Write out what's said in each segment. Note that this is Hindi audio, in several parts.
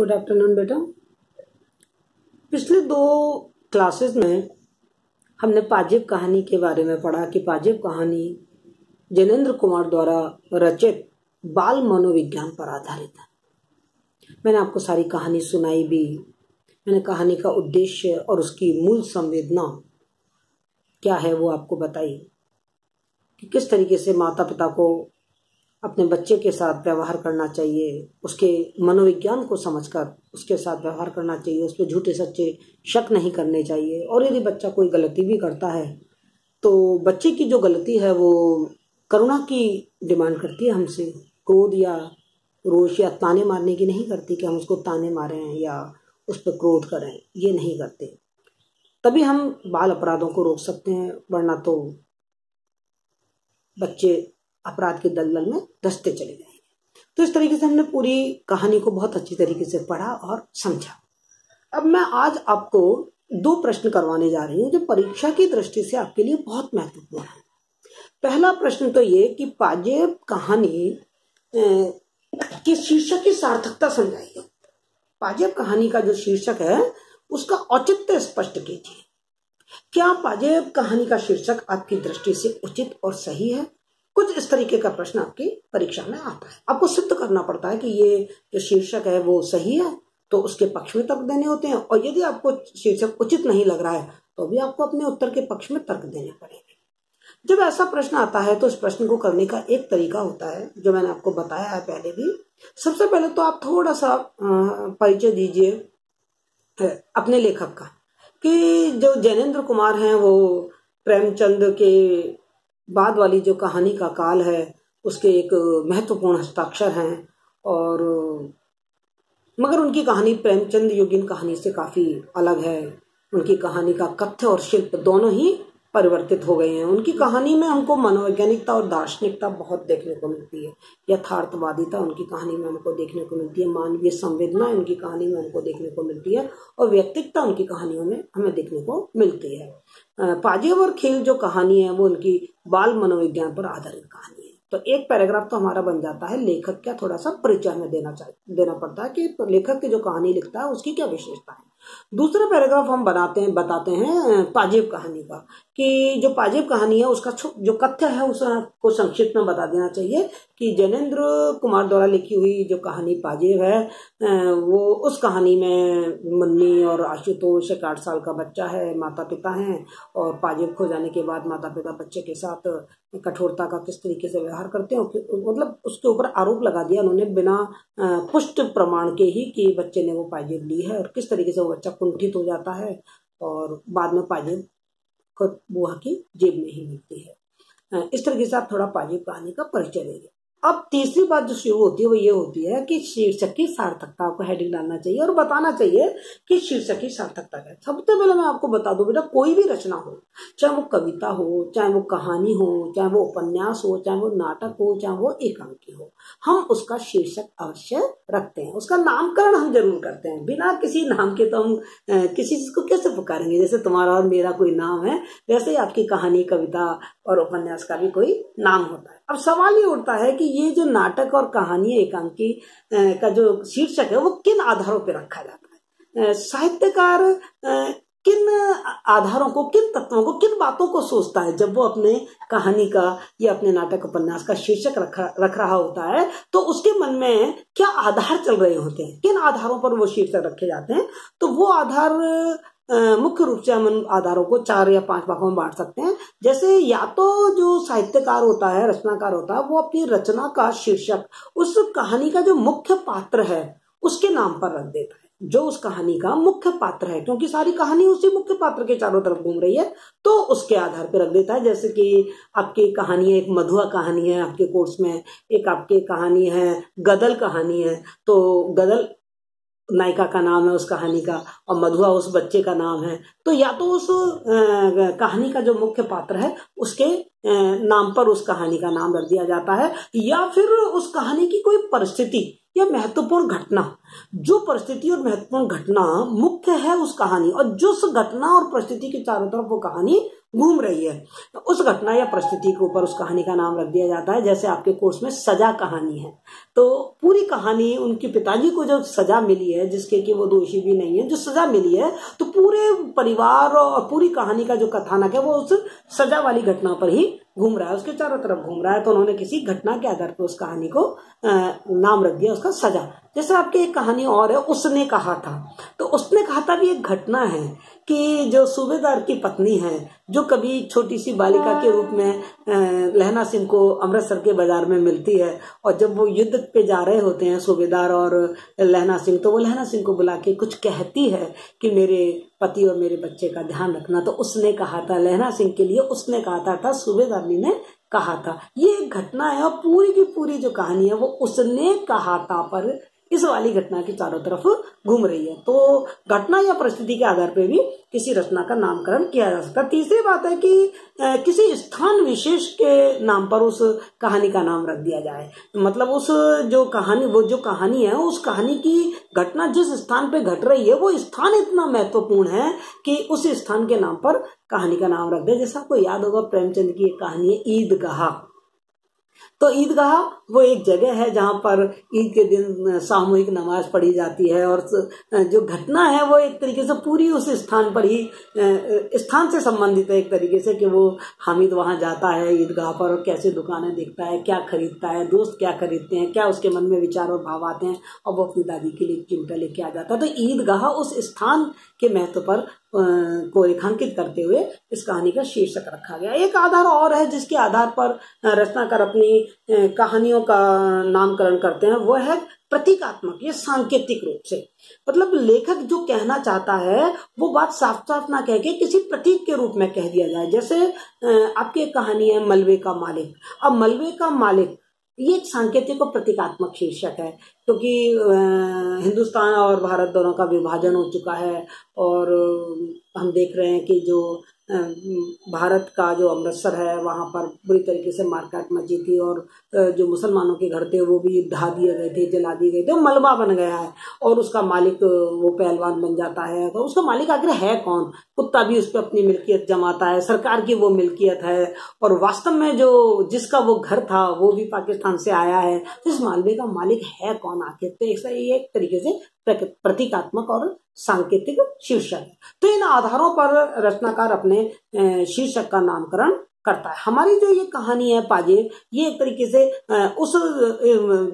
गुड आफ्टरनून बेटा। पिछले 2 क्लासेस में हमने पाजेब कहानी के बारे में पढ़ा कि पाजेब कहानी जैनेन्द्र कुमार द्वारा रचित बाल मनोविज्ञान पर आधारित है। मैंने आपको सारी कहानी सुनाई भी। मैंने कहानी का उद्देश्य और उसकी मूल संवेदना क्या है वो आपको बताई कि किस तरीके से माता पिता को अपने बच्चे के साथ व्यवहार करना चाहिए, उसके मनोविज्ञान को समझकर उसके साथ व्यवहार करना चाहिए, उस पर झूठे सच्चे शक नहीं करने चाहिए। और यदि बच्चा कोई गलती भी करता है तो बच्चे की जो गलती है वो करुणा की डिमांड करती है हमसे, क्रोध या रोष या ताने मारने की नहीं करती कि हम उसको ताने मारें या उस पर क्रोध करें, ये नहीं करते। तभी हम बाल अपराधों को रोक सकते हैं, वरना तो बच्चे अपराध के दलदल में धंसते चले जाएंगे। तो इस तरीके से हमने पूरी कहानी को बहुत अच्छी तरीके से पढ़ा और समझा। अब मैं आज आपको 2 प्रश्न करवाने जा रही हूँ जो परीक्षा की दृष्टि से आपके लिए बहुत महत्वपूर्ण है। पहला प्रश्न तो ये कि पाजेब कहानी की शीर्षक की सार्थकता समझाइए। पाजेब कहानी का जो शीर्षक है उसका औचित्य स्पष्ट कीजिए। क्या पाजेब कहानी का शीर्षक आपकी दृष्टि से उचित और सही है? कुछ इस तरीके का प्रश्न आपकी परीक्षा में आता है। आपको सिद्ध करना पड़ता है कि ये जो शीर्षक है वो सही है, तो उसके पक्ष में तर्क देने होते हैं। और यदि आपको शीर्षक उचित नहीं लग रहा है तो भी आपको अपने उत्तर के पक्ष में तर्क देने पड़ेंगे। जब ऐसा प्रश्न आता है तो इस प्रश्न को करने का एक तरीका होता है जो मैंने आपको बताया है पहले भी। सबसे पहले तो आप थोड़ा सा परिचय दीजिए अपने लेखक का, कि जो जैनेन्द्र कुमार हैं वो प्रेमचंद के बाद वाली जो कहानी का काल है उसके एक महत्वपूर्ण हस्ताक्षर हैं, और मगर उनकी कहानी प्रेमचंद योगिन कहानी से काफी अलग है। उनकी कहानी का कथ्य और शिल्प दोनों ही परिवर्तित हो गए हैं। उनकी कहानी में हमको मनोवैज्ञानिकता और दार्शनिकता बहुत देखने को मिलती है, यथार्थवादिता उनकी कहानी में हमको देखने को मिलती है, मानवीय संवेदना उनकी कहानी में हमको देखने को मिलती है, और व्यक्तित्व उनकी कहानियों में हमें देखने को मिलती है। पाजेब और खेल जो कहानी है वो उनकी बाल मनोविज्ञान पर आधारित कहानी है। तो एक पैराग्राफ तो हमारा बन जाता है लेखक का थोड़ा सा परिचय हमें देना पड़ता है कि लेखक की जो कहानी लिखता है उसकी क्या विशेषता है। दूसरा पैराग्राफ हम बताते हैं पाजेब कहानी का, कि जो पाजेब कहानी है उसका जो कथ्य है उसको संक्षिप्त में बता देना चाहिए कि जैनेन्द्र कुमार द्वारा लिखी हुई जो कहानी पाजेब है वो उस कहानी में मुन्नी और आशुतोष एक 8 साल का बच्चा है, माता पिता हैं, और पाजेब खो जाने के बाद माता पिता बच्चे के साथ कठोरता का किस तरीके से व्यवहार करते हैं। मतलब उसके ऊपर आरोप लगा दिया उन्होंने बिना पुष्ट प्रमाण के ही कि बच्चे ने वो पाजेब ली है, और किस तरीके से वो बच्चा कुंठित हो जाता है और बाद में पाजेब खुद बुआ की जेब में ही मिलती है। इस तरीके से आप थोड़ा पाजेब कहानी का परिचय देंगे। अब तीसरी बात जो शुरू होती है वो ये होती है कि शीर्षक की सार्थकता। आपको हेडिंग डालना चाहिए और बताना चाहिए कि शीर्षक की सार्थकता क्या है। सबसे पहले मैं आपको बता दूं बेटा, कोई भी रचना हो, चाहे वो कविता हो, चाहे वो कहानी हो, चाहे वो उपन्यास हो, चाहे वो नाटक हो, चाहे वो एकांकी हो, हम उसका शीर्षक अवश्य रखते हैं, उसका नामकरण हम जरूर करते हैं। बिना किसी नाम के तो हम किसी चीज को कैसे पुकारेंगे? जैसे तुम्हारा और मेरा कोई नाम है, वैसे ही आपकी कहानी, कविता और उपन्यास का भी कोई नाम होता है। अब सवाल ये उठता है कि ये जो नाटक और कहानी एकांकी का जो शीर्षक है वो किन आधारों पर रखा जाता है? साहित्यकार किन आधारों को, किन तत्वों को, किन बातों को सोचता है जब वो अपने कहानी का या अपने नाटक उपन्यास का शीर्षक रख रहा होता है? तो उसके मन में क्या आधार चल रहे होते हैं, किन आधारों पर वो शीर्षक रखे जाते हैं? तो वो आधार मुख्य रूप से हम उन आधारों को 4 या 5 भागों में बांट सकते हैं। जैसे या तो जो साहित्यकार होता है, रचनाकार होता है, वो अपनी रचना का शीर्षक उस कहानी का जो मुख्य पात्र है उसके नाम पर रख देता है, जो उस कहानी का मुख्य पात्र है, क्योंकि सारी कहानी उसी मुख्य पात्र के चारों तरफ घूम रही है, तो उसके आधार पर रख देता है। जैसे कि आपकी कहानी है, एक मधुआ कहानी है आपके कोर्स में, एक आपकी कहानी है गदल कहानी है, तो गदल नायिका का नाम है उस कहानी का और मधुआ उस बच्चे का नाम है। तो या तो उस कहानी का जो मुख्य पात्र है उसके नाम पर उस कहानी का नाम रख दिया जाता है, या फिर उस कहानी की कोई परिस्थिति या महत्वपूर्ण घटना, जो परिस्थिति और महत्वपूर्ण घटना मुख्य है उस कहानी, और जो उस घटना और परिस्थिति के चारों तरफ वो कहानी घूम रही है, तो उस घटना या परिस्थिति के ऊपर उस कहानी का नाम रख दिया जाता है। जैसे आपके कोर्स में सजा कहानी है, तो पूरी कहानी उनके पिताजी को जो सजा मिली है, जिसके कि वो दोषी भी नहीं है, जो सजा मिली है, तो पूरे परिवार और पूरी कहानी का जो कथानक है वो उस सजा वाली घटना पर ही घूम रहा है, उसके चारों तरफ घूम रहा है। तो उन्होंने किसी घटना के आधार पर उस कहानी को नाम रख दिया उसका सजा। जैसे आपकी एक कहानी और है, उसने कहा था, तो उसने कहा था भी एक घटना है कि जो सूबेदार की पत्नी है, जो कभी छोटी सी बालिका के रूप में लहना सिंह को अमृतसर के बाजार में मिलती है, और जब वो युद्ध पे जा रहे होते हैं सूबेदार और लहना सिंह, तो वो लहना सिंह को बुला के कुछ कहती है कि मेरे पति और मेरे बच्चे का ध्यान रखना। तो उसने कहा था, लहना सिंह के लिए उसने कहा था सूबेदारनी ने कहा था। ये एक घटना है और पूरी की पूरी जो कहानी है वो उसने कहा था पर इस वाली घटना के चारों तरफ घूम रही है। तो घटना या परिस्थिति के आधार पर भी किसी रचना का नामकरण किया जा सकता है। तीसरी बात है कि किसी स्थान विशेष के नाम पर उस कहानी का नाम रख दिया जाए। मतलब उस जो कहानी है, उस कहानी की घटना जिस स्थान पे घट रही है, वो स्थान इतना महत्वपूर्ण है कि उस स्थान के नाम पर कहानी का नाम रख दे। जैसा आपको याद होगा, प्रेमचंद की एक कहानी है ईदगाह। तो ईदगाह वो एक जगह है जहाँ पर ईद के दिन सामूहिक नमाज पढ़ी जाती है, और जो घटना है वो एक तरीके से पूरी उस स्थान पर ही स्थान से संबंधित है, एक तरीके से कि वो हामिद वहाँ जाता है ईदगाह पर और कैसे दुकानें देखता है, क्या खरीदता है, दोस्त क्या खरीदते हैं, क्या उसके मन में विचार और भाव आते हैं, और वो अपनी दादी के लिए चिमटा लेके आ जाता है। तो ईदगाह उस स्थान के महत्व पर को रेखांकित करते हुए इस कहानी का शीर्षक रखा गया। एक आधार और है जिसके आधार पर रचनाकार अपनी कहानियों का नामकरण करते हैं, वो है प्रतीकात्मक या सांकेतिक रूप से। मतलब लेखक जो कहना चाहता है वो बात साफ साफ ना कह के किसी प्रतीक के रूप में कह दिया जाए। जैसे आपकी एक कहानी है मलबे का मालिक। अब मलबे का मालिक ये एक सांकेतिक और प्रतीकात्मक शीर्षक है, क्योंकि हिंदुस्तान और भारत दोनों का विभाजन हो चुका है, और हम देख रहे हैं कि जो भारत का जो अमृतसर है वहाँ पर बुरी तरीके से मारकाट मची थी, और जो मुसलमानों के घर थे वो भी ढा दिए गए थे, जला दिए गए थे, मलबा बन गया है, और उसका मालिक वो पहलवान बन जाता है। तो उसका मालिक आखिर है कौन? कुत्ता भी उस पर अपनी मिल्कियत जमाता है, सरकार की वो मिल्कियत है, और वास्तव में जो जिसका वो घर था वो भी पाकिस्तान से आया है। तो इस मलबे का मालिक है कौन आखिर? तो ऐसा ये एक तरीके से प्रतीकात्मक और सांकेतिक शीर्षक है। तो इन आधारों पर रचनाकार अपने शीर्षक का नामकरण करता है। हमारी जो ये कहानी है पाजेब, ये एक तरीके से उस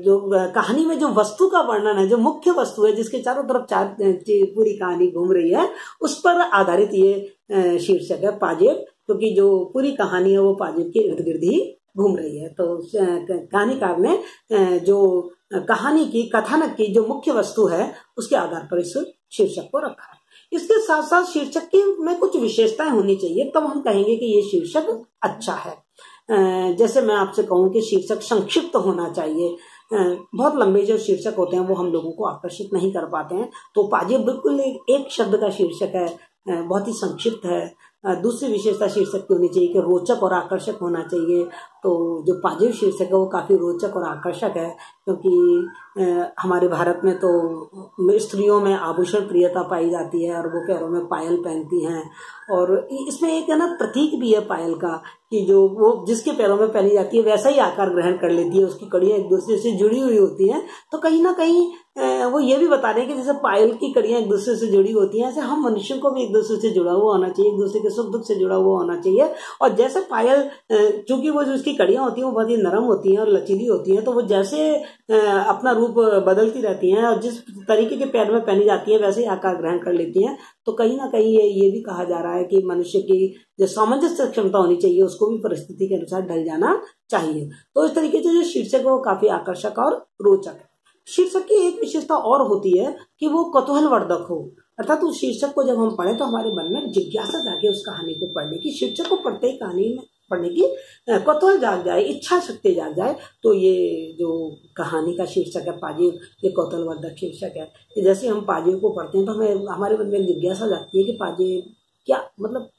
जो कहानी में जो वस्तु का वर्णन है, जो मुख्य वस्तु है जिसके चारों तरफ पूरी कहानी घूम रही है, उस पर आधारित ये शीर्षक है पाजेब, क्योंकि जो पूरी कहानी है वो पाजेब के इर्द गिर्द ही घूम रही है। तो कहानीकार ने जो कहानी की कथानक की जो मुख्य वस्तु है उसके आधार पर इस शीर्षक को रखा है। इसके साथ साथ शीर्षक की में कुछ विशेषताएं होनी चाहिए, तब हम कहेंगे कि ये शीर्षक अच्छा है। जैसे मैं आपसे कहूं कि शीर्षक संक्षिप्त होना चाहिए। बहुत लंबे जो शीर्षक होते हैं वो हम लोगों को आकर्षित नहीं कर पाते हैं। तो पाजेब बिल्कुल एक शब्द का शीर्षक है, बहुत ही संक्षिप्त है। दूसरी विशेषता शीर्षक की होनी चाहिए कि रोचक और आकर्षक होना चाहिए। तो जो पाजेब शीर्षक है वो काफी रोचक और आकर्षक है, क्योंकि हमारे भारत में तो स्त्रियों में आभूषण प्रियता पाई जाती है और वो पैरों में पायल पहनती हैं, और इसमें एक है ना प्रतीक भी है पायल का, कि जो वो जिसके पैरों में पहनी जाती है वैसा ही आकार ग्रहण कर लेती है, उसकी कड़ियां एक दूसरे से जुड़ी हुई होती हैं। तो कहीं ना कहीं वो ये भी बता रहे हैं कि जैसे पायल की कड़ियां एक दूसरे से जुड़ी होती हैं, ऐसे हम मनुष्यों को भी एक दूसरे से जुड़ा हुआ होना चाहिए, एक दूसरे के सुख दुख से जुड़ा हुआ होना चाहिए। और जैसे पायल, चूंकि वो जो उसकी कड़ियां होती हैं वो बहुत ही नरम होती हैं और लचीली होती हैं, तो वो जैसे अपना रूप बदलती रहती हैं और जिस तरीके के पैर में पहनी जाती है वैसे ही आकार ग्रहण कर लेती हैं। तो कहीं ना कहीं ये भी कहा जा रहा है कि मनुष्य की जो सामंजस्य क्षमता होनी चाहिए उसको भी परिस्थिति के अनुसार ढल जाना चाहिए। तो इस तरीके से जो शीर्षक है वो काफी आकर्षक और रोचक है। शीर्षक की एक विशेषता और होती है कि वो कौतूहलवर्धक हो, अर्थात उस शीर्षक को जब हम पढ़ें तो हमारे मन में जिज्ञासा जागे उस कहानी को पढ़ने की, शीर्षक को पढ़ते ही कहानी में पढ़ने की कौतूहल जाग जाए, इच्छा शक्ति जाग जाए। तो ये जो कहानी का शीर्षक है पाजेब, ये कौतूहलवर्धक शीर्षक है। कि जैसे हम पाजेब को पढ़ते हैं तो हमें हमारे मन में जिज्ञासा जागती है कि पाजेब क्या मतलब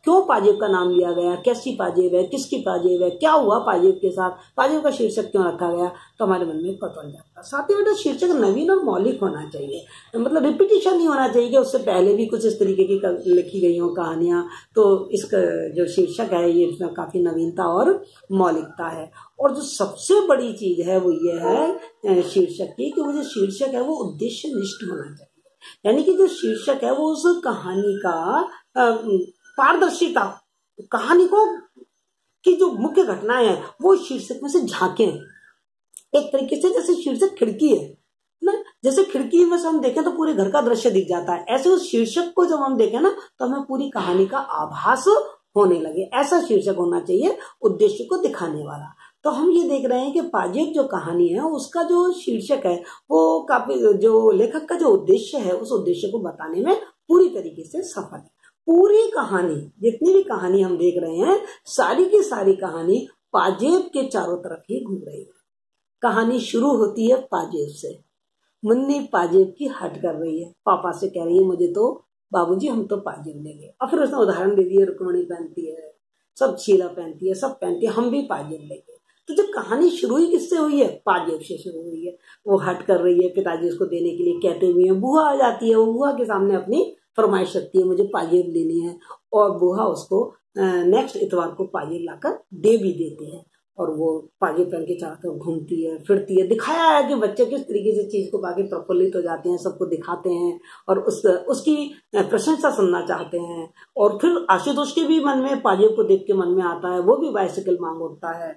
क्यों पाजेब का नाम लिया गया, कैसी पाजेब है, किसकी पाजेब है, क्या हुआ पाजेब के साथ, पाजेब का शीर्षक क्यों रखा गया, तो हमारे मन में पता चल जाता है। साथ ही बेटा शीर्षक नवीन और मौलिक होना चाहिए, मतलब रिपीटिशन नहीं होना चाहिए कि उससे पहले भी कुछ इस तरीके की लिखी गई हो कहानियाँ। तो इसका जो शीर्षक है ये इसमें काफ़ी नवीनता और मौलिकता है। और जो सबसे बड़ी चीज़ है वो ये है शीर्षक की, कि वो जो शीर्षक है वो उद्देश्यनिष्ठ होना चाहिए। यानी कि जो शीर्षक है वो उस कहानी का पारदर्शिता, कहानी को की जो मुख्य घटनाएं हैं वो शीर्षक में से झांके। एक तरीके से जैसे शीर्षक खिड़की है ना, जैसे खिड़की में से हम देखें तो पूरे घर का दृश्य दिख जाता है, ऐसे उस शीर्षक को जब हम देखें ना तो हमें पूरी कहानी का आभास होने लगे। ऐसा शीर्षक होना चाहिए उद्देश्य को दिखाने वाला। तो हम ये देख रहे हैं कि पाजेब जो कहानी है उसका जो शीर्षक है वो काफी, जो लेखक का जो उद्देश्य है उस उद्देश्य को बताने में पूरी तरीके से सफल है। पूरी कहानी, जितनी भी कहानी हम देख रहे हैं, सारी की सारी कहानी पाजेब के चारों तरफ ही घूम रही है। कहानी शुरू होती है पाजेब से। मुन्नी पाजेब की हट कर रही है, पापा से कह रही है मुझे तो बाबूजी हम तो पाजेब लेंगे। और फिर उसने उदाहरण दे दिया, रुक्मणी पहनती है, सब शीला पहनती है, सब पहनती है, हम भी पाजेब लेंगे। तो जब कहानी शुरू ही किससे हुई है, पाजेब से शुरू हुई है। वो हट कर रही है, पिताजी उसको देने के लिए कहते हुए हैं, बुआ आ जाती है, वो बुआ के सामने अपनी फरमाइश रखती है, मुझे पाजेब लेनी है। और बुआ उसको नेक्स्ट इतवार को पाजेब लाकर दे भी देते हैं। और वो पाजेब पहन के चारों तरफ घूमती है, फिरती है। दिखाया है कि बच्चे किस तरीके से चीज को पाके प्रफुल्लित हो जाते हैं, सबको दिखाते हैं और उसकी प्रशंसा सुनना चाहते हैं। और फिर आशुतोष के भी मन में पाजेब को देख के मन में आता है, वो भी बाइसिकल मांग उठता है।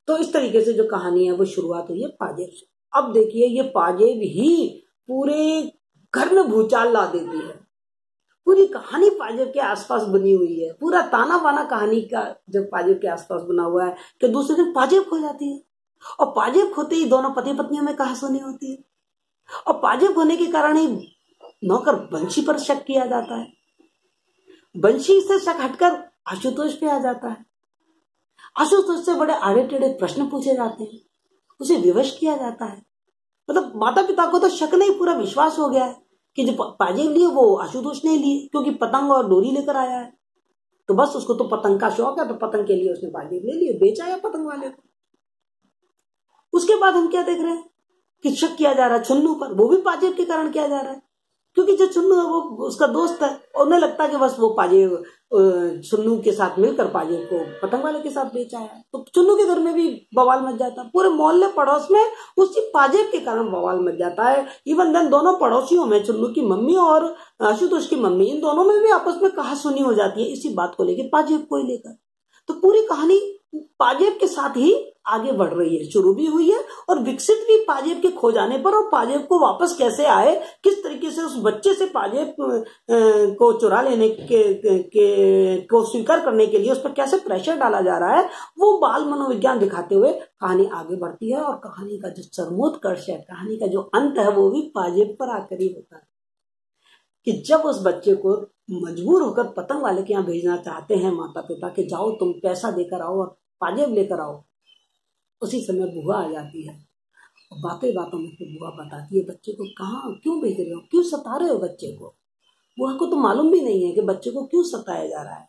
तो इस तरीके से जो कहानी है वो शुरुआत हुई है पाजेब से। अब देखिए ये पाजेब ही पूरे घर में भूचाल ला देती है। पूरी कहानी पाजेब के आसपास बनी हुई है, पूरा ताना बाना कहानी का जब पाजेब के आसपास बना हुआ है कि दूसरे दिन पाजेब खो जाती है। और पाजेब खोते ही दोनों पति पत्नियों में कहासुनी होती है। और पाजेब होने के कारण ही नौकर बंशी पर शक किया जाता है। बंशी से शक हटकर आशुतोष पे आ जाता है। आशुतोष से बड़े आड़े टेढ़े प्रश्न पूछे जाते हैं, उसे विवश किया जाता है। मतलब माता पिता को तो शक नहीं, पूरा विश्वास हो गया है कि जो पाजेब लिए वो आशुतोष ने लिए, क्योंकि पतंग और डोरी लेकर आया है। तो बस उसको तो पतंग का शौक है, तो पतंग के लिए उसने पाजेब ले लिए, बेच आया पतंग वाले को। उसके बाद हम क्या देख रहे हैं कि शक किया जा रहा है छुन्नू पर, वो भी पाजेब के कारण किया जा रहा है, क्योंकि जो छुन्नू है वो उसका दोस्त है। और उन्हें लगता है कि बस वो पाजेब छुन्नू के साथ मिलकर पाजेब को पतंग वाले के साथ बेच आया है। तो छुन्नू के घर में भी बवाल मच जाता है, पूरे मोहल्ले पड़ोस में उसी पाजेब के कारण बवाल मच जाता है। इवन देन दोनों पड़ोसियों में, छुन्नू की मम्मी और आशुतोष की मम्मी, इन दोनों में भी आपस में कहासुनी हो जाती है इसी बात को लेकर, पाजेब को ही लेकर। तो पूरी कहानी पाजेब के साथ ही आगे बढ़ रही है, शुरू भी हुई है और विकसित भी पाजेब के खो जाने पर, और पाजेब को वापस कैसे आए, किस तरीके से उस बच्चे से पाजेब को चुरा लेने को स्वीकार करने के लिए उस पर कैसे प्रेशर डाला जा रहा है, वो बाल मनोविज्ञान दिखाते हुए कहानी आगे बढ़ती है। और कहानी का जो चरमोत्कर्ष है, कहानी का जो अंत है, वो भी पाजेब पर आकर ही होता है कि जब उस बच्चे को मजबूर होकर पतंग वाले के यहाँ भेजना चाहते हैं माता पिता कि जाओ तुम पैसा देकर आओ और पाजेब लेकर आओ, उसी समय बुआ आ जाती है। और बातें बातों में फिर बुआ बताती है बच्चे को कहाँ क्यों भेज रहे हो, क्यों सता रहे हो बच्चे को। बुआ को तो मालूम भी नहीं है कि बच्चे को क्यों सताया जा रहा है।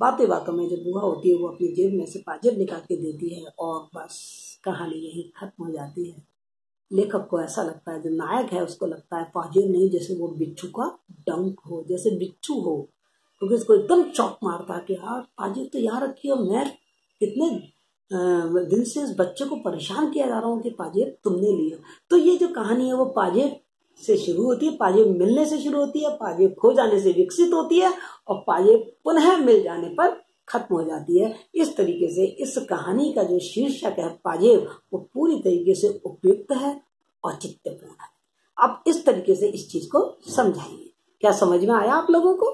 बातें बातों में जब बुआ होती है वो अपनी जेब में से पाजेब निकाल के देती है और बस कहानी यही खत्म हो जाती है। लेखक को ऐसा लगता है, जो नायक है उसको लगता है पाजेब नहीं जैसे वो बिच्छू का डंक हो, जैसे बिच्छू हो, क्योंकि इसको एकदम चौंक मारता है कि यार पाजेब तो यहाँ रखी है, मैं कितने दिन से इस बच्चे को परेशान किया जा रहा हूँ कि पाजेब तुमने लिया। तो ये जो कहानी है वो पाजेब से शुरू होती है, पाजेब मिलने से शुरू होती है, पाजेब खो जाने से विकसित होती है और पाजेब पुनः मिल जाने पर खत्म हो जाती है। इस तरीके से इस कहानी का जो शीर्षक है पाजेब, वो पूरी तरीके से उपयुक्त है, औचित्यपूर्ण है। आप इस तरीके से इस चीज को समझाइए। क्या समझ में आया आप लोगों को?